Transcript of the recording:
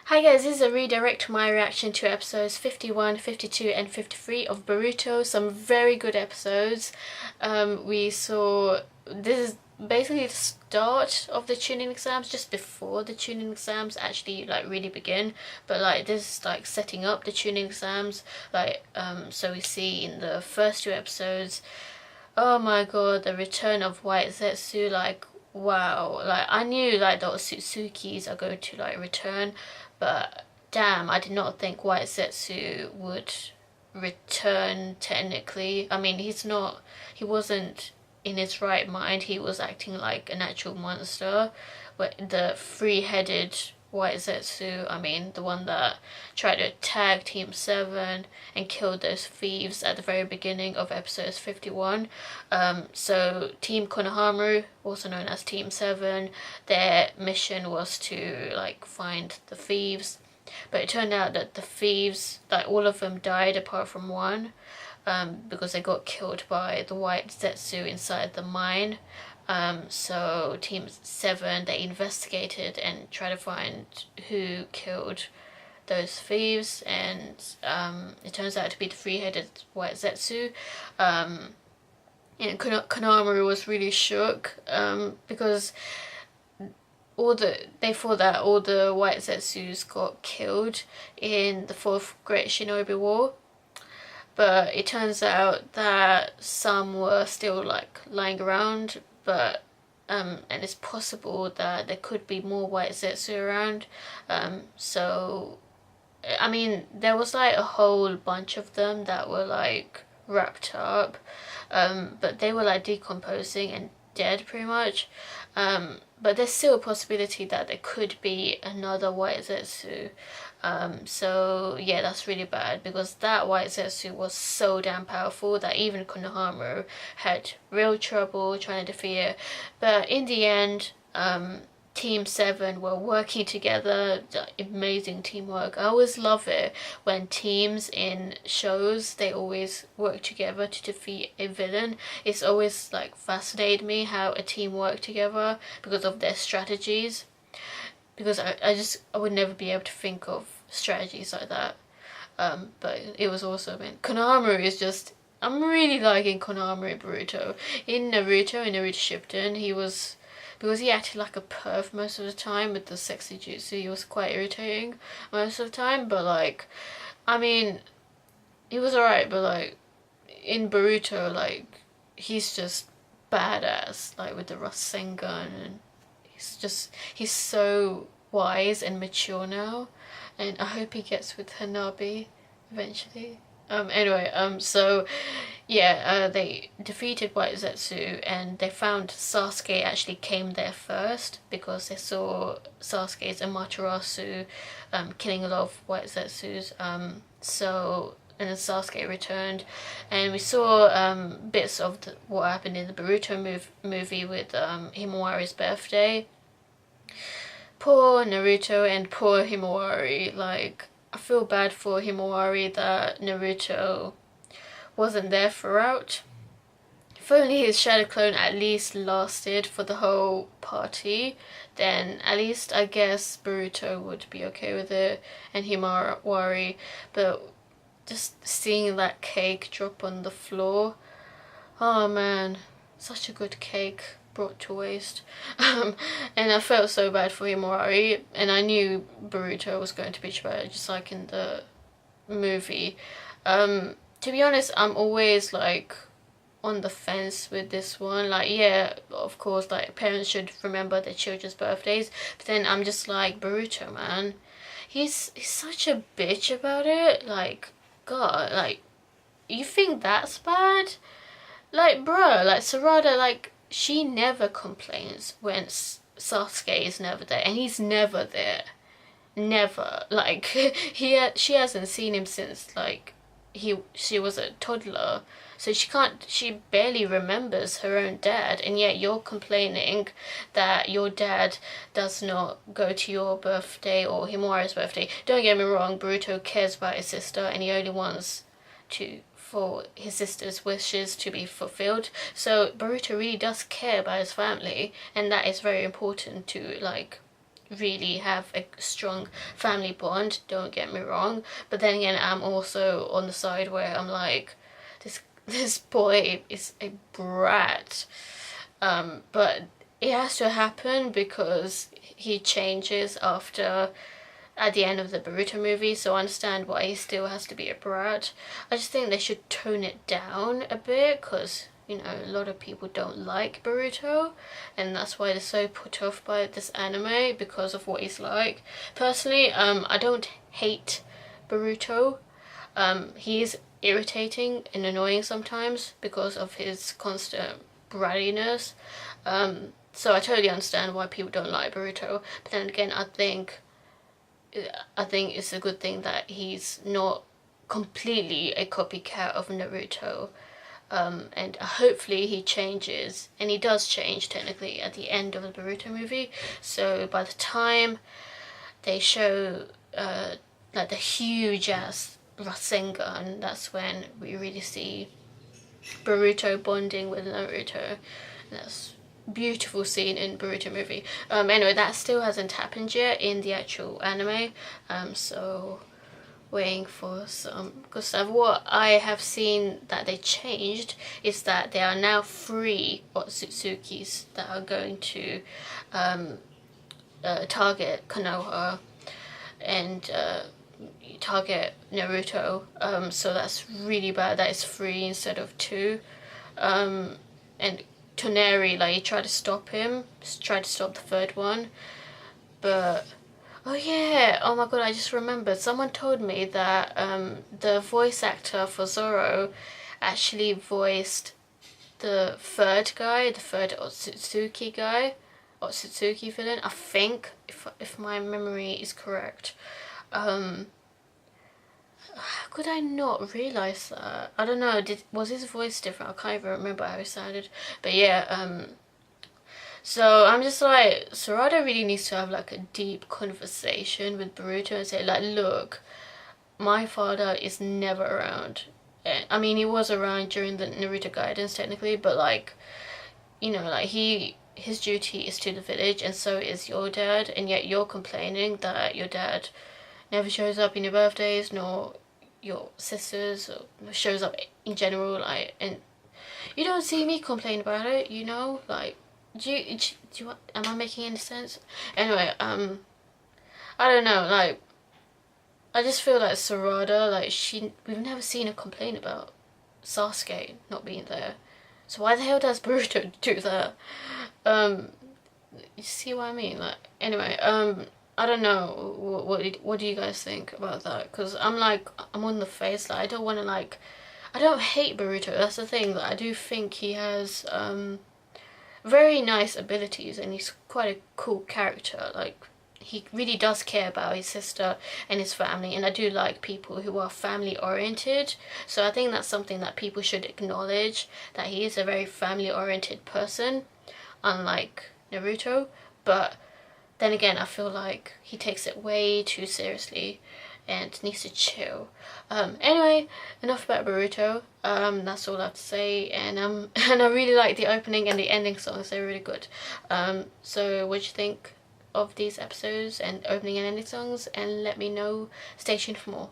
Hi guys, this is a redirect to my reaction to episodes 51, 52 and 53 of Boruto. Some very good episodes. We saw, this is basically the start of the tuning exams, just before the tuning exams actually really begin, but this is setting up the tuning exams. So we see in the first two episodes, oh my god, the return of White Zetsu. Wow, I knew those Sutsukis are going to return, but damn, I did not think White Zetsu would return technically. I mean, he wasn't in his right mind. He was acting like an actual monster. But the three-headed White Zetsu, I mean, the one that tried to tag Team 7 and killed those thieves at the very beginning of episode 51. So Team Konohamaru, also known as Team 7, their mission was to find the thieves. But it turned out that the thieves, all of them died apart from one, because they got killed by the White Zetsu inside the mine. So Team 7, they investigated and tried to find who killed those thieves, and it turns out to be the three-headed White Zetsu. And Konohamaru was really shook, because they thought that all the White Zetsus got killed in the Fourth Great Shinobi War. But it turns out that some were still lying around, but and it's possible that there could be more White Zetsu around. So I mean, there was a whole bunch of them that were wrapped up, but they were decomposing and dead pretty much. But there's still a possibility that there could be another White Zetsu. So yeah, that's really bad, because that White Zetsu was so damn powerful that even Konohamaru had real trouble trying to defeat it. But in the end, Team 7 were working together. Amazing teamwork. I always love it when teams in shows, they always work together to defeat a villain. It's always fascinated me how a team work together because of their strategies. Because I would never be able to think of strategies like that. But it was awesome. And Konohamaru is just, I'm really liking Konohamaru in Boruto. In Naruto Shippuden, because he acted like a perv most of the time with the sexy jutsu, he was quite irritating most of the time. But I mean, he was alright, but in Boruto, he's just badass, with the Rasengan, and he's so wise and mature now, and I hope he gets with Hanabi eventually. So yeah, they defeated White Zetsu, and they found Sasuke actually came there first, because they saw Sasuke's Amaterasu killing a lot of White Zetsus. And then Sasuke returned, and we saw bits of what happened in the Boruto movie with Himawari's birthday. Poor Naruto and poor Himawari. I feel bad for Himawari that Naruto wasn't there throughout. If only his shadow clone at least lasted for the whole party, then at least I guess Boruto would be okay with it, and Himawari. But just seeing that cake drop on the floor, oh man, such a good cake brought to waste. And I felt so bad for Himawari, and I knew Boruto was going to be betrayed, just like in the movie. To be honest, I'm always on the fence with this one. Yeah, of course, parents should remember their children's birthdays, but then I'm just Boruto, man, he's such a bitch about it. God, you think that's bad? Bruh, Sarada, she never complains when Sasuke is never there, and he's never there. Never. She hasn't seen him since, she was a toddler, so she barely remembers her own dad, and yet you're complaining that your dad does not go to your birthday or Himawari's birthday. Don't get me wrong, Boruto cares about his sister, and he only wants for his sister's wishes to be fulfilled. So Boruto really does care about his family, and that is very important to really have a strong family bond, don't get me wrong, but then again, I'm also on the side where I'm like, this boy is a brat, but it has to happen because he changes after at the end of the Boruto movie, so I understand why he still has to be a brat. I just think they should tone it down a bit, because you know, a lot of people don't like Boruto, and that's why they're so put off by this anime, because of what he's like. Personally, I don't hate Boruto. He is irritating and annoying sometimes because of his constant brattiness. So I totally understand why people don't like Boruto, but then again, I think it's a good thing that he's not completely a copycat of Naruto. And hopefully he changes, and he does change technically at the end of the Boruto movie, so by the time they show like the huge ass Rasengan, that's when we really see Boruto bonding with Naruto. That's a beautiful scene in Boruto movie. Anyway, that still hasn't happened yet in the actual anime, so waiting for some good stuff. What I have seen that they changed is that there are now 3 Otsutsuki's that are going to target Konoha and target Naruto, so that's really bad. That is 3 instead of 2. And Toneri, like, he tried to stop him, tried to stop the 3rd one, but oh yeah, oh my god, I just remembered. Someone told me that the voice actor for Zoro actually voiced the 3rd guy, the 3rd Otsutsuki guy, Otsutsuki villain, I think, if my memory is correct. How could I not realise that? I don't know, was his voice different? I can't even remember how he sounded. But yeah, so I'm just like, Sarada really needs to have like a deep conversation with Boruto and say like, look, my father is never around. I mean, he was around during the Naruto guidance technically, but like, you know, like his duty is to the village, and so is your dad, and yet you're complaining that your dad never shows up in your birthdays, nor your sisters, or shows up in general, like, and you don't see me complain about it, you know, like, do you am I making any sense? Anyway, I don't know, like, I just feel like Sarada, like, we've never seen her complain about Sasuke not being there, so why the hell does Boruto do that? You see what I mean? Like, anyway, I don't know, what do you guys think about that? Because I'm on the face, like, I don't want to, like, I don't hate Boruto, that's the thing, like, I do think he has very nice abilities, and he's quite a cool character. Like, he really does care about his sister and his family, and I do like people who are family oriented, so I think that's something that people should acknowledge, that he is a very family oriented person, unlike Naruto. But then again, I feel like he takes it way too seriously and needs to chill. Anyway, enough about Boruto. That's all I have to say, and and I really like the opening and the ending songs, they're really good. So what do you think of these episodes and opening and ending songs? And let me know. Stay tuned for more.